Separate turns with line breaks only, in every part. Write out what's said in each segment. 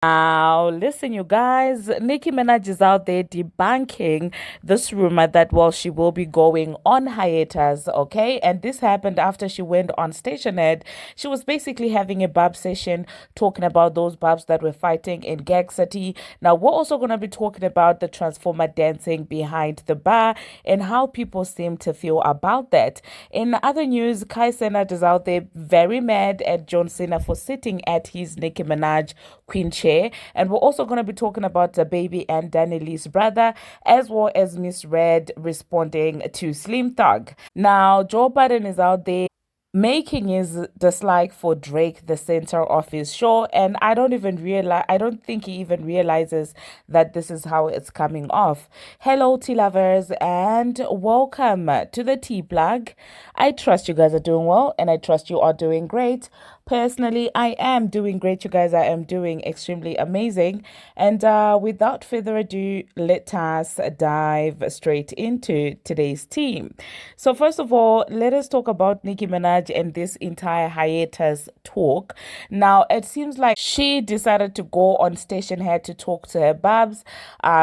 Now, listen, you guys, Nicki Minaj is out there debunking this rumor that, well, she will be going on hiatus, okay? And this happened after she went on Station Head. She was basically having a Barbz session talking about those Barbz that were fighting in Gag City. Now, we're also going to be talking about the Transformer dancing behind the bar and how people seem to feel about that. In other news, Cena is out there very mad at John Cena for sitting at his Nicki Minaj Queen chair. And we're also going to be talking about Dababy and Dani's brother, as well as Miss Red responding to Slim Thug. Now, Joe Budden is out there making his dislike for Drake the center of his show, and I don't think he even realizes that this is how it's coming off. Hello tea lovers and welcome to the tea plug. I trust you guys are doing well and I trust you are doing great. Personally, I am doing great, you guys. I am doing extremely amazing. And without further ado, let us dive straight into today's team. So, first of all, let us talk about Nicki Minaj and this entire hiatus talk. Now, it seems like she decided to go on Station Head to talk to her Barbz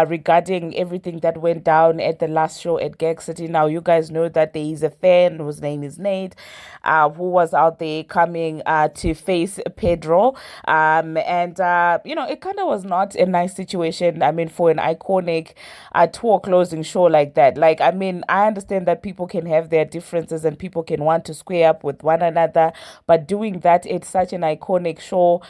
regarding everything that went down at the last show at Gag City. Now, you guys know that there is a fan whose name is Nate, who was out there coming to face Pedro. It kind of was not a nice situation. I mean, for an iconic tour closing show like that. Like, I mean, I understand that people can have their differences and people can want to square up with one another, but doing that at such an iconic show,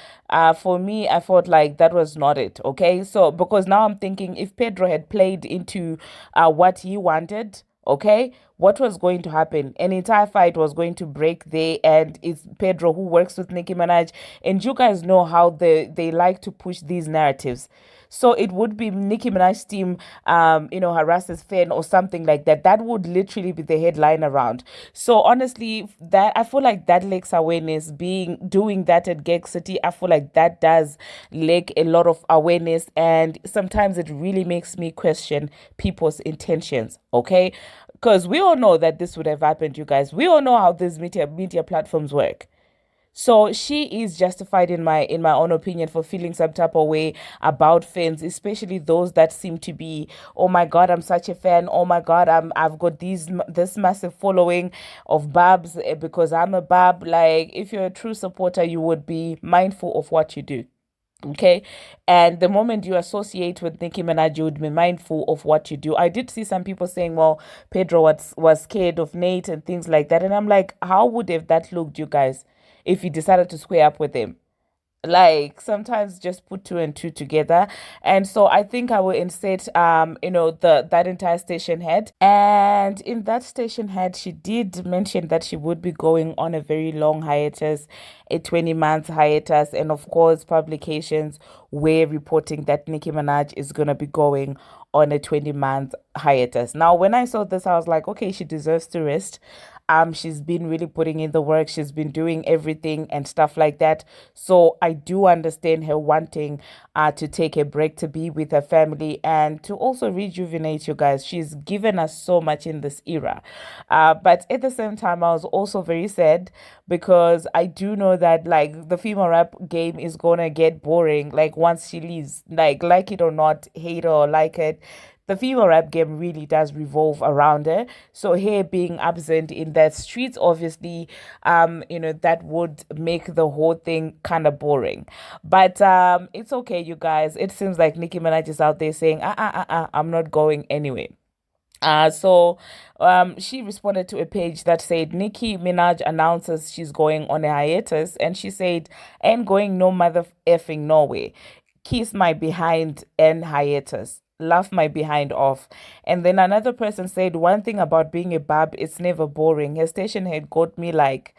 for me, I felt like that was not it. Okay, so because now I'm thinking if Pedro had played into what he wanted, okay, what was going to happen? An entire fight was going to break there, and it's Pedro who works with Nicki Minaj, and you guys know how they like to push these narratives. So it would be Nicki Minaj's team, harasses fan or something like that. That would literally be the headline around. So honestly, that I feel like that lacks awareness. Doing that at Gag City, I feel like that does lack a lot of awareness, and sometimes it really makes me question people's intentions. Okay, because we all know that this would have happened, you guys. We all know how these media platforms work. So she is justified in my own opinion for feeling some type of way about fans, especially those that seem to be, oh my God, I'm such a fan. Oh my God, I've got this massive following of Barbz because I'm a Barb. Like, if you're a true supporter, you would be mindful of what you do. Okay. And the moment you associate with Nicki Minaj, you would be mindful of what you do. I did see some people saying, well, Pedro was scared of Nate and things like that. And I'm like, how would have that looked, you guys, if you decided to square up with him? Like, sometimes just put two and two together. And so I think I will insert that entire station head. And in that station head, she did mention that she would be going on a very long hiatus, a 20-month hiatus. And of course, publications were reporting that Nicki Minaj is gonna be going on a 20-month hiatus. Now, when I saw this, I was like, okay, she deserves to rest. She's been really putting in the work. She's been doing everything and stuff like that. So I do understand her wanting to take a break, to be with her family and to also rejuvenate, you guys. She's given us so much in this era. But at the same time, I was also very sad because I do know that like the female rap game is gonna get boring like once she leaves. Like it or not, hate her or like it, the female rap game really does revolve around her. So her being absent in that streets, obviously, that would make the whole thing kind of boring. But it's okay, you guys. It seems like Nicki Minaj is out there saying, I'm not going anyway. She responded to a page that said Nicki Minaj announces she's going on a hiatus, and she said, "Ain't going no mother effing nowhere. Kiss my behind and hiatus. Laugh my behind off." And then another person said, "One thing about being a bab, it's never boring. Her station had got me like,"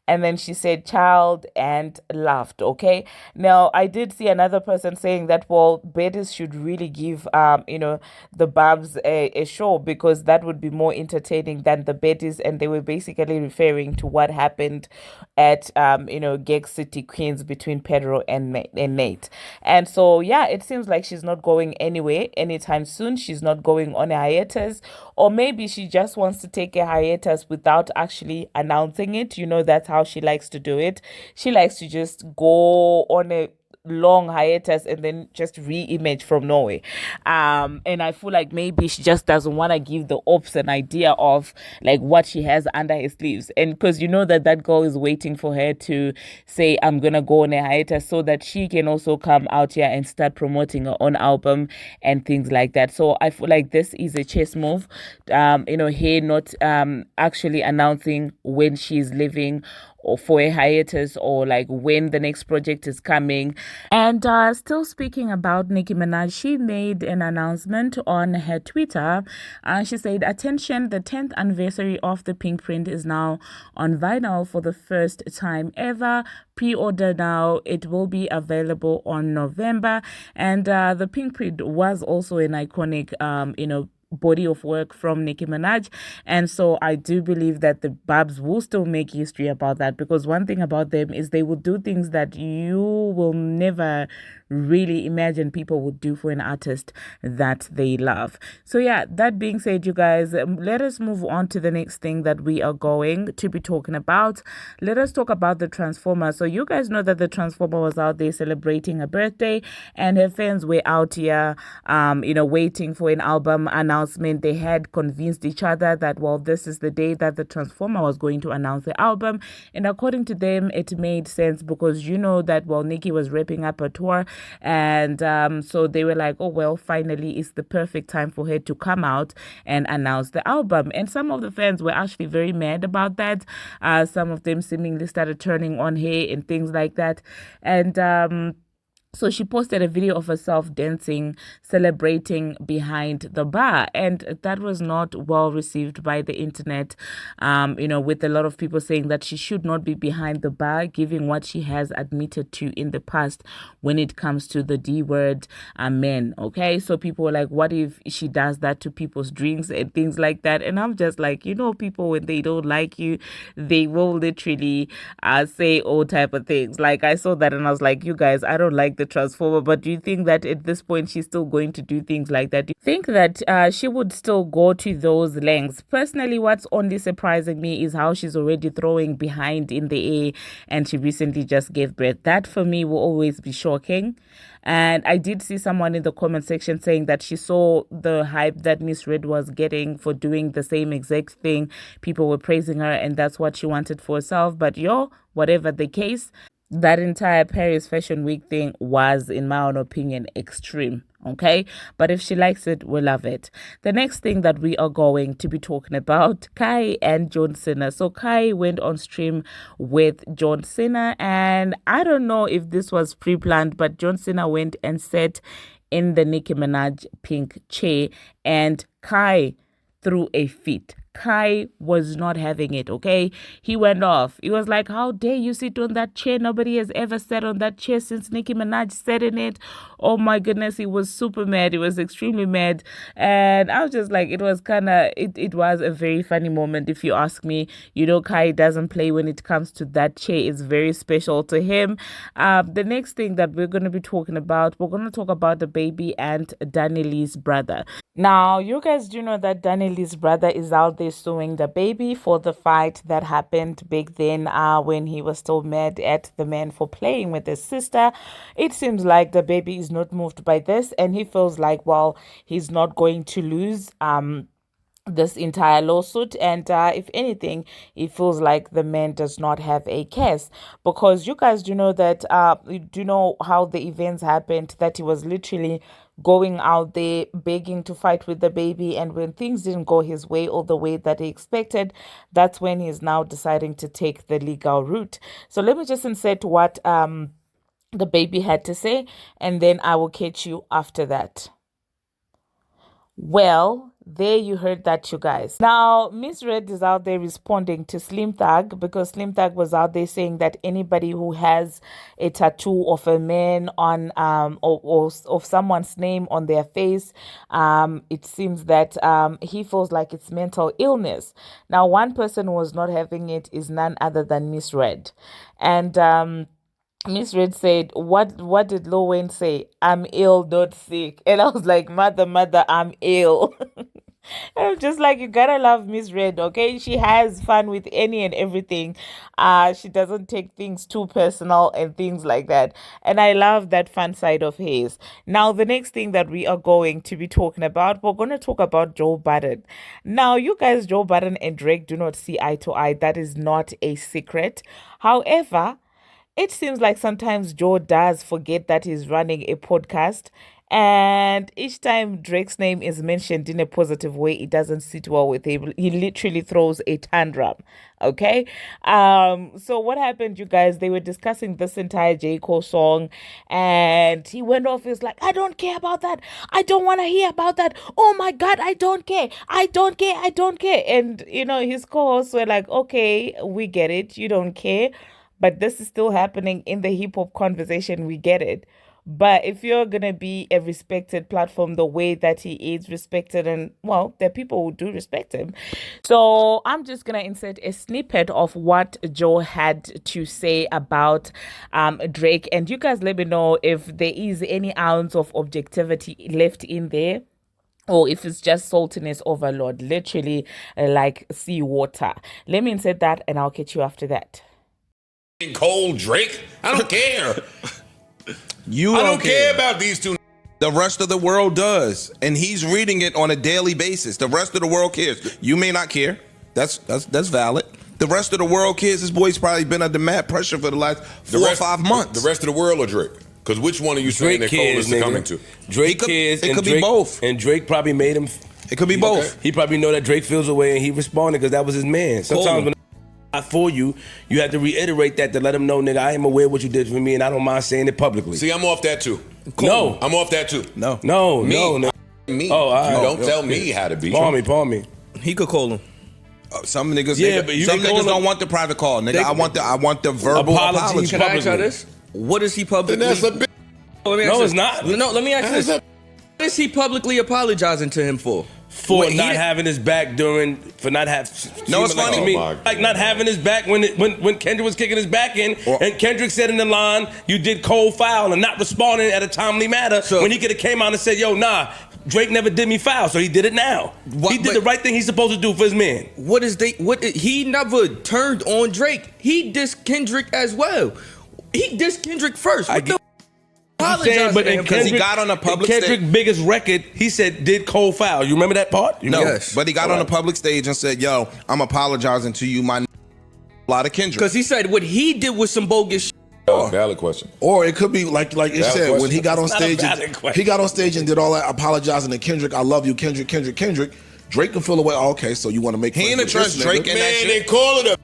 and then she said child and laughed. Okay, now I did see another person saying that, well, Bettis should really give the Barbz a show because that would be more entertaining than the Bettis, and they were basically referring to what happened at Gag City Queens between Pedro and Nate. And so yeah, it seems like she's not going anywhere anytime soon. She's not going on a hiatus, or maybe she just wants to take a hiatus without actually announcing it. That's how she likes to do it. She likes to just go on a long hiatus and then just re-emerge from nowhere. And I feel like maybe she just doesn't want to give the ops an idea of like what she has under her sleeves. And because you know that that girl is waiting for her to say, I'm gonna go on a hiatus so that she can also come out here and start promoting her own album and things like that. So I feel like this is a chess move. Here not actually announcing when she's leaving or for a hiatus or like when the next project is coming. And still speaking about Nicki Minaj, she made an announcement on her Twitter. She said, attention, the 10th anniversary of the Pink Print is now on vinyl for the first time ever. Pre-order now. It will be available on November. And the Pink Print was also an iconic, body of work from Nicki Minaj. And so I do believe that the Barbz will still make history about that, because one thing about them is they will do things that you will never really imagine people would do for an artist that they love. So yeah, that being said, you guys, let us move on to the next thing that we are going to be talking about. Let us talk about the Transformer. So you guys know that the Transformer was out there celebrating her birthday, and her fans were out here waiting for an album announcement. They had convinced each other that, well, this is the day that the Transformer was going to announce the album. And according to them, it made sense because you know that, well, Nicki was wrapping up her tour, and so they were like, oh, well, finally it's the perfect time for her to come out and announce the album. And some of the fans were actually very mad about that. Some of them seemingly started turning on her and things like that. And so she posted a video of herself dancing, celebrating behind the bar. And that was not well received by the internet, with a lot of people saying that she should not be behind the bar, given what she has admitted to in the past when it comes to the D word, men. Okay, so people were like, what if she does that to people's drinks and things like that? And I'm just like, people, when they don't like you, they will literally say all type of things. Like, I saw that and I was like, you guys, I don't like the Transformer, but do you think that at this point she's still going to do things like that? Do you think that she would still go to those lengths? Personally, what's only surprising me is how she's already throwing behind in the air, and she recently just gave birth. That for me will always be shocking. And I did see someone in the comment section saying that she saw the hype that Miss Red was getting for doing the same exact thing. People were praising her and that's what she wanted for herself. But whatever the case, that entire Paris Fashion Week thing was, in my own opinion, extreme. Okay, but if she likes it, we love it. The next thing that we are going to be talking about, Kai and John Cena. So Kai went on stream with John Cena, and I don't know if this was pre-planned, but John Cena went and sat in the Nicki Minaj pink chair, and Kai threw a fit. Kai was not having it, okay? He went off. He was like, how dare you sit on that chair? Nobody has ever sat on that chair since Nicki Minaj sat in it. Oh my goodness, he was super mad. He was extremely mad. And I was just like, it was a very funny moment, if you ask me. Kai doesn't play when it comes to that chair. It's very special to him. The next thing that we're going to be talking about, we're going to talk about Dababy and Dani's brother. Now, you guys do know that Dani's brother is out there suing Dababy for the fight that happened back then when he was still mad at the man for playing with his sister. It seems like Dababy is not moved by this, and he feels like, well, he's not going to lose this entire lawsuit, and if anything, it feels like the man does not have a case, because you guys do know that you do know how the events happened, that he was literally going out there begging to fight with Dababy, and when things didn't go his way or the way that he expected, that's when he's now deciding to take the legal route. So let me just insert what Dababy had to say, and then I will catch you after that. Well, there you heard that, you guys. Now, Miss Red is out there responding to Slim Thug, because Slim Thug was out there saying that anybody who has a tattoo of a man on or of someone's name on their face, it seems that he feels like it's mental illness. Now, one person who was not having it is none other than Miss Red. And Miss Red said, what did Lil Wayne say? I'm ill, not sick. And I was like, mother, I'm ill. I'm just like, you gotta love Miss Red, okay? She has fun with any and everything. She doesn't take things too personal and things like that. And I love that fun side of his. Now, the next thing that we are going to be talking about, we're going to talk about Joe Budden. Now, you guys, Joe Budden and Drake do not see eye to eye. That is not a secret. However, it seems like sometimes Joe does forget that he's running a podcast. And each time Drake's name is mentioned in a positive way, it doesn't sit well with him. He literally throws a tantrum. Okay. So what happened, you guys? They were discussing this entire J. Cole song, and he went off. He's like, I don't care about that. I don't want to hear about that. Oh my God, I don't care. I don't care. I don't care. And his co-hosts were like, okay, we get it. You don't care. But this is still happening in the hip hop conversation. We get it. But if you're going to be a respected platform the way that he is respected, and well, there are people who do respect him. So I'm just going to insert a snippet of what Joe had to say about Drake. And you guys let me know if there is any ounce of objectivity left in there, or if it's just saltiness overload, literally like seawater. Let me insert that and I'll catch you after that.
Cold Drake? I don't care.
I
don't care about these two.
The rest of the world does, and he's reading it on a daily basis. The rest of the world cares. You may not care. That's valid. The rest of the world cares. This boy's probably been under mad pressure for the last 4 or 5 months.
The rest of the world or Drake? Because which one are you saying that Cole is coming to?
Drake cares. It could be both.
And Drake probably made him.
It could be both.
Okay. He probably know that Drake feels away, and he responded because that was his man. Sometimes when for you have to reiterate that to let him know, nigga, I am aware of what you did for me, and I don't mind saying it publicly.
See, I'm off that too.
No.
I'm off that too.
No.
Me.
Oh, all right.
You don't tell me how to be.
Palm me.
He could call him.
Some niggas, some niggas don't want the private call, nigga. I want the verbal apology.
Can I ask you this? What is he publicly?
Then that's a bit.
No, it's not.
No, let me ask you this. What is he publicly apologizing to him for?
For not having his back for not having.
No, it's funny.
To me, like not having his back when Kendrick was kicking his back in, and Kendrick said in the line, "You did cold foul," and not responding at a timely manner when he could have came out and said, "Yo, nah, Drake never did me foul," so he did it now. He did the right thing he's supposed to do for his man.
He never turned on Drake. He dissed Kendrick as well. He dissed Kendrick first.
Because he got on a public stage.
Kendrick's biggest record, he said, did cold foul. You remember that part?
No, yes. But he got on a public stage and said, yo, I'm apologizing to you, my a lot of Kendrick.
Because he said what he did was some bogus shit.
Valid question.
Or it could be like it said question. When he got on stage, and did all that apologizing to Kendrick. I love you, Kendrick. Drake can feel away. Oh, okay, so you want to make
he ain't trust Drake and that shit.
Man, they call it a.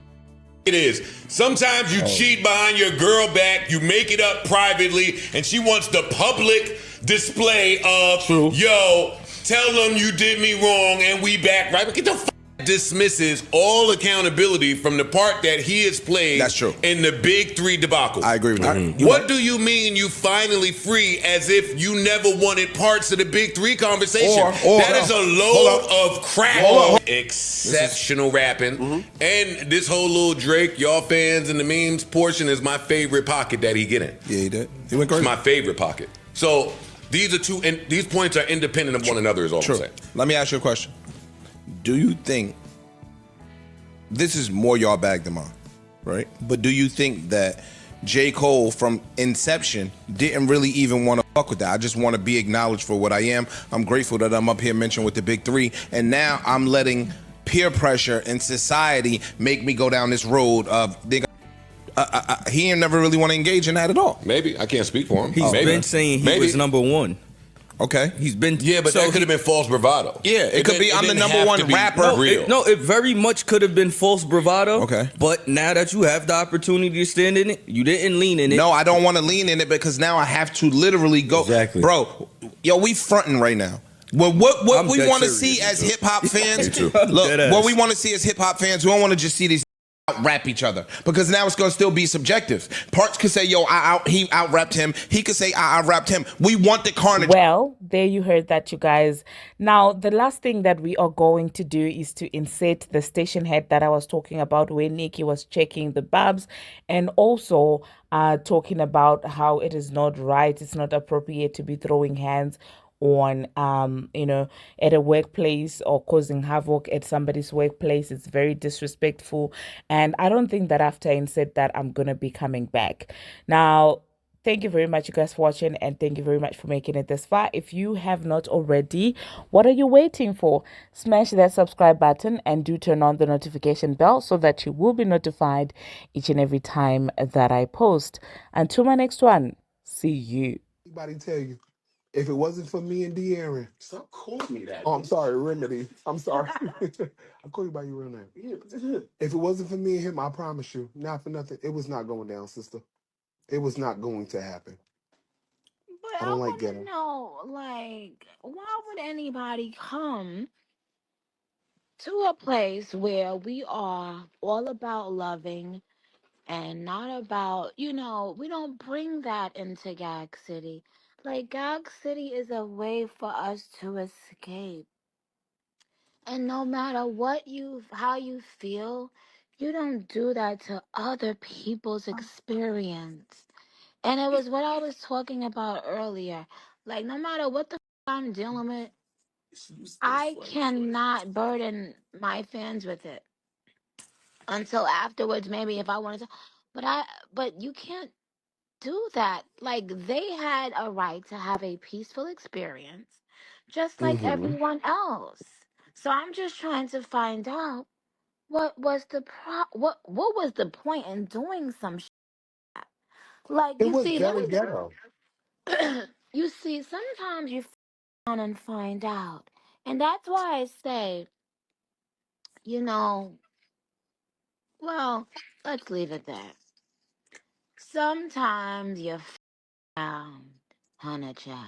It is. Sometimes you cheat behind your girl back, you make it up privately, and she wants the public display of, yo, tell them you did me wrong and we back right. But get the f dismisses all accountability from the part that he has played.
That's true.
In the Big Three debacle.
I agree with that.
What do you mean you finally free as if you never wanted parts of the Big Three conversation? That is a load of crap. Exceptional rapping. And this whole little Drake, y'all fans and the memes portion is my favorite pocket that he get in.
Yeah, he did. He went crazy.
It's my favorite pocket. So these are two, and these points are independent of one another is all I'm saying.
Let me ask you a question. Do you think, this is more y'all bag than mine, right? But do you think that J. Cole from inception didn't really even want to fuck with that? I just want to be acknowledged for what I am. I'm grateful that I'm up here mentioned with the Big Three, and now I'm letting peer pressure in society make me go down this road of he ain't never really want to engage in that at all.
Maybe. I can't speak for him.
He's been saying he was number one.
Okay.
He's been...
Yeah, but that could have been false bravado.
Yeah, it could be I'm the number one rapper.
It very much could have been false bravado.
Okay.
But now that you have the opportunity to stand in it, you didn't lean in it.
No, I don't want to lean in it because now I have to literally go.
Exactly.
Bro, yo, we fronting right now. Well, what we want to see as hip-hop fans... Look, what we want to see as hip-hop fans, we don't want to just see these out-rap each other, because now it's going to still be subjective. Parts could say, yo, he out-rapped him. He could say, I out-rapped him. We want the carnage.
Well, there you heard that, you guys. Now, the last thing that we are going to do is to insert the station head that I was talking about when Nicki was checking the Barbz, and also talking about how it is not right, it's not appropriate to be throwing hands on at a workplace or causing havoc at somebody's workplace. It's very disrespectful, and I don't think that after I said that I'm gonna be coming back. Now, thank you very much, you guys, for watching, and thank you very much for making it this far. If you have not already, what are you waiting for? Smash that subscribe button and do turn on the notification bell so that you will be notified each and every time that I post. Until my next one, see you.
Anybody tell you, if it wasn't for me and De'Aaron, stop calling me that. Oh, I'm sorry, Remedy. I'm sorry. I call you by your real name. Yeah. If it wasn't for me and him, I promise you, not for nothing, it was not going down, sister. It was not going to happen.
But
I
I
don't like
want to
getting.
know, like, why would anybody come to a place where we are all about loving and not about, we don't bring that into Gag City. Like, Gag City is a way for us to escape. And no matter how you feel, you don't do that to other people's experience. And it was what I was talking about earlier. Like, no matter what the I'm dealing with, I cannot burden my fans with it until afterwards, maybe if I wanted to. But you can't do that. Like, they had a right to have a peaceful experience, just like everyone else. So I'm just trying to find out what was the what was the point in doing some shit. Like,
It
you
was
see, let
ghetto
me.
ghetto.
You see, sometimes you down and find out, and that's why I say, you know, well, let's leave it there. Sometimes you found, honey child,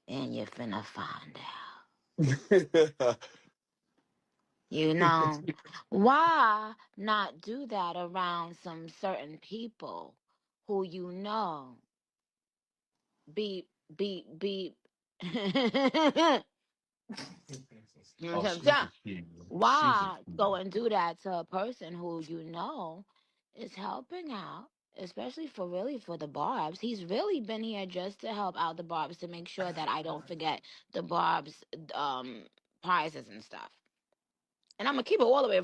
and you finna find out. You know, why not do that around some certain people who beep, beep, beep. You know what I'm saying? Why go and do that to a person who is helping out, especially for the Barbs? He's really been here just to help out the Barbs to make sure that I don't forget the Barbs prizes and stuff. And I'm gonna keep it all the way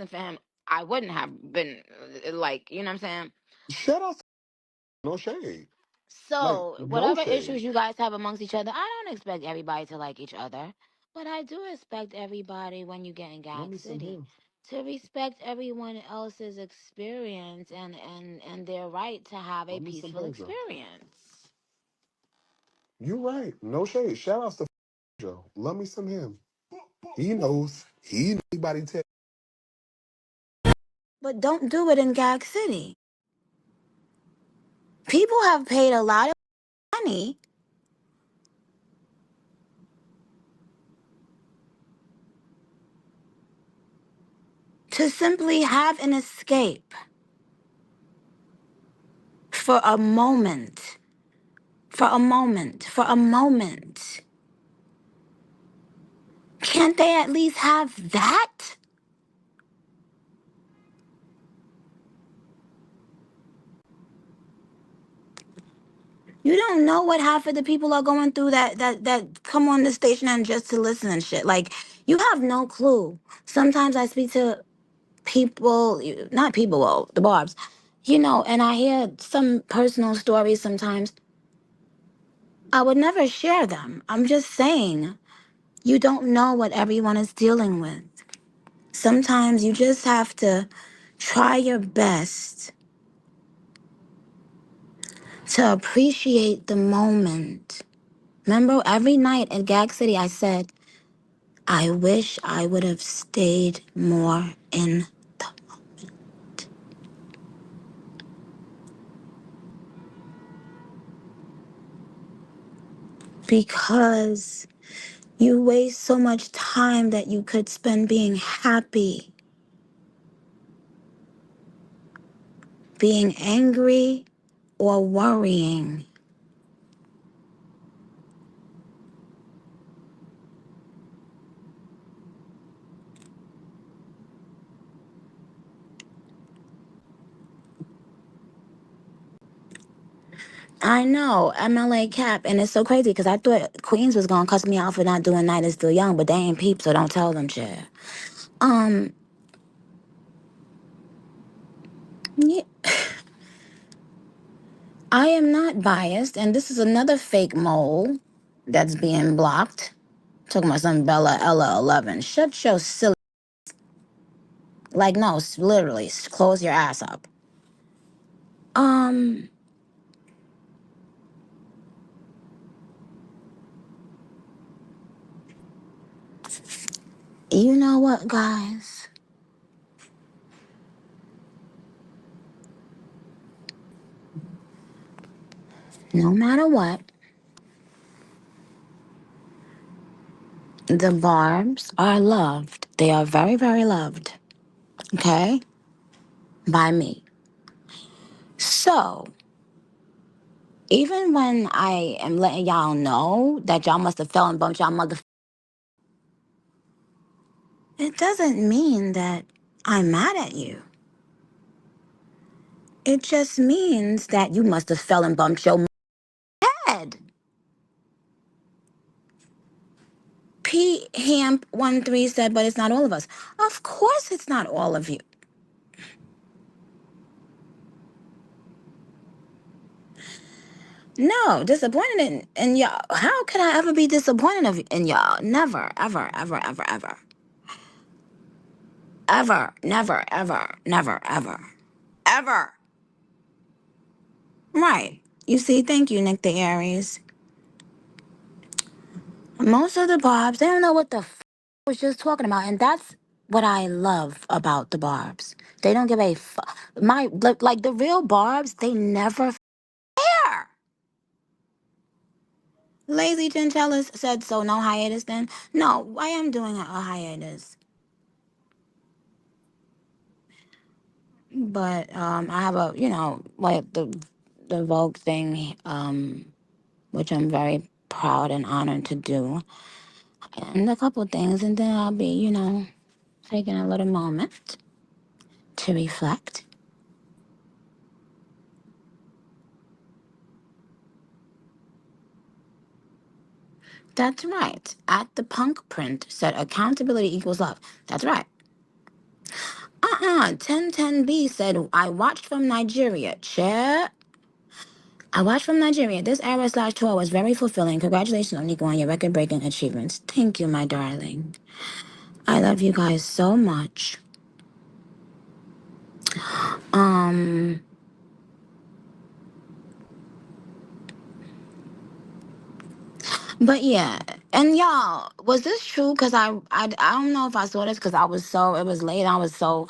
for him. I wouldn't have been like, you know what I'm saying?
Shut up. No shade. Like,
So,
no
whatever
shade.
issues you guys have amongst each other, I don't expect everybody to like each other. But I do expect everybody, when you get in
Let
Gag
me some
City,
him.
to respect everyone else's experience and their right to have a
Let me some
peaceful
Benzo.
experience.
You right. No shade. Shout outs to Joe. Love me some him. He knows. Anybody tell.
But don't do it in Gag City. People have paid a lot of money to simply have an escape for a moment. For a moment. For a moment. Can't they at least have that? You don't know what half of the people are going through that come on the station and just to listen and shit. Like, you have no clue. Sometimes I speak to people, not people, well, the Barbs, and I hear some personal stories sometimes. I would never share them. I'm just saying, you don't know what everyone is dealing with. Sometimes you just have to try your best to appreciate the moment. Remember, every night at Gag City, I said, I wish I would have stayed more in the. Because you waste so much time that you could spend being happy, being angry, or worrying. I know, MLA Cap, and it's so crazy because I thought Queens was gonna cuss me out for not doing Night is Still Young, but they ain't peep, so don't tell them shit. Um, yeah, I am not biased, and this is another fake mole that's being blocked. Talking about some Bella Ella 11. Shut your silly. Like, no, literally, close your ass up. Um, you know what, guys? No matter what, the Barbs are loved. They are very, very loved. Okay? By me. So, even when I am letting y'all know that y'all must have fell and bumped y'all mother, it doesn't mean that I'm mad at you. It just means that you must have fell and bumped your head. P Hamp 13 said, but it's not all of us. Of course it's not all of you. No, disappointed in y'all. How could I ever be disappointed in y'all? Never, ever, ever, ever, ever. Ever, never, ever, never, ever. Ever. Right. You see, thank you, Nick the Aries. Most of the Barbs, they don't know what the was just talking about. And that's what I love about the Barbs. They don't give a like the real Barbs, they never care. Lazy Chinchillas said so, no hiatus then? No, I am doing a hiatus. But I have a, like the Vogue thing, which I'm very proud and honored to do. And a couple things, and then I'll be, taking a little moment to reflect. That's right. At the punk print said accountability equals love. That's right. 1010B said, I watched from Nigeria. Chair. I watched from Nigeria. This era/tour was very fulfilling. Congratulations, Nico, on your record-breaking achievements. Thank you, my darling. I love you guys so much. But yeah, and y'all, was this true? Cause I don't know if I saw this because it was late. I was so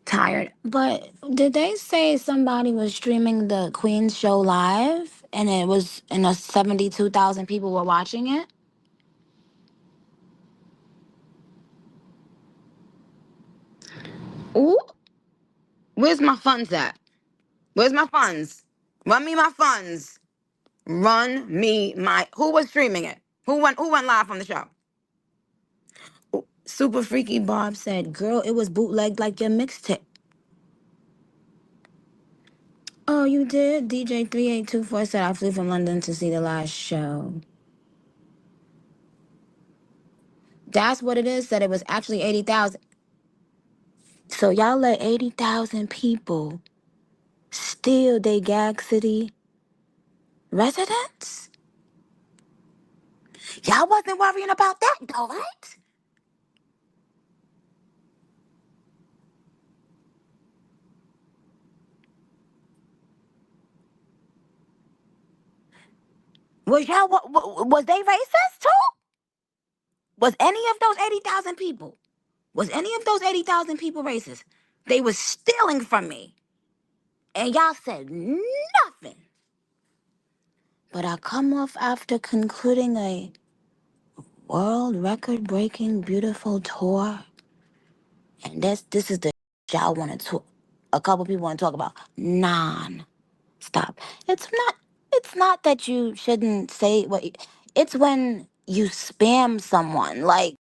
tired. But did they say somebody was streaming the Queen's show live and it was and 72,000 people were watching it? Ooh, where's my funds at? Where's my funds? Run me my funds. Run me my. Who was streaming it? Who went live from the show? Super Freaky Bob said, girl, it was bootlegged like your mixtape. Oh, you did? DJ3824 said, I flew from London to see the last show. That's what it is, said it was actually 80,000. So y'all let 80,000 people steal they Gag City residents? Y'all wasn't worrying about that though, right? Was they racist too? Was any of those 80,000 people? Was any of those 80,000 people racist? They was stealing from me. And y'all said nothing. But I come off after concluding a world record breaking beautiful tour. And this is the y'all want to talk. A couple people want to talk about non-stop. It's not that you shouldn't say what it's when you spam someone like